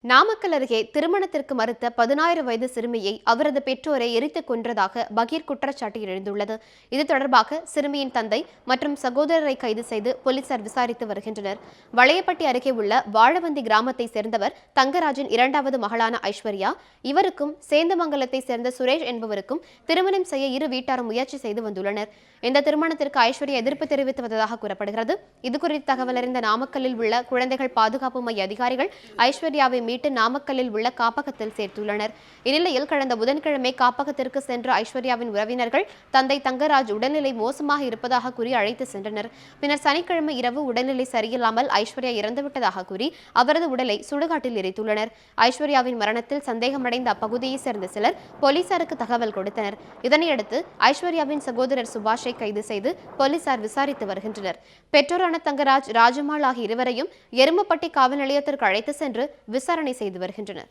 நாமக்கல் அருகே திருமணத்திற்கு மறுத்த 16 வயது சிறுமியை அவரது பெற்றோரை எரித்துக் கொன்றதாக பகீர் குற்றச்சாட்டு எழுந்துள்ளது. இது தொடர்பாக சிறுமியின் தந்தை மற்றும் சகோதரரை கைது செய்து போலீசார் விசாரித்து வருகின்றனர். வளையப்பட்டி அருகே உள்ள வாழவந்தி கிராமத்தை சேர்ந்தவர் தங்கராஜின் இரண்டாவது மகளான ஐஸ்வர்யா. இவருக்கும் சேந்தமங்கலத்தை சேர்ந்த சுரேஷ் என்பவருக்கும் திருமணம் செய்ய இரு வீட்டாரும் முயற்சி செய்து வந்துள்ளனர். இந்த திருமணத்திற்கு ஐஸ்வர்யா எதிர்ப்பு தெரிவித்து வந்ததாக கூறப்படுகிறது. இதுகுறித்து தகவல் அறிந்த நாமக்கல்லில் உள்ள குழந்தைகள் பாதுகாப்பு மைய அதிகாரிகள் ஐஸ்வர்யாவை மீட்டு நாமக்கல்லில் உள்ள காப்பகத்தில் சேர்த்துள்ளனர். இந்நிலையில் கடந்த புதன்கிழமை காப்பகத்திற்கு சென்ற ஐஸ்வர்யாவின் உறவினர்கள் தந்தை தங்கராஜ் உடல்நிலை மோசமாக இருப்பதாக கூறி அழைத்து சென்றனர். பின்னர் சனிக்கிழமை இரவு உடல்நிலை சரியில்லாமல் ஐஸ்வர்யா இறந்துவிட்டதாக கூறி அவரது உடலை சுடுகாட்டில் எரித்துள்ளனர். ஐஸ்வர்யாவின் மரணத்தில் சந்தேகமடைந்த அப்பகுதியை சேர்ந்த சிலர் போலீசாருக்கு தகவல் கொடுத்தனர். இதனையடுத்து ஐஸ்வர்யாவின் சகோதரர் சுபாஷை கைது செய்து போலீசார் விசாரித்து வருகின்றனர். பெற்றோரான தங்கராஜ், ராஜம்மாள் ஆகிய இருவரையும் எருமப்பட்டி காவல் நிலையத்திற்கு அழைத்து சென்று விசாரணை செய்து வருகின்றனர்.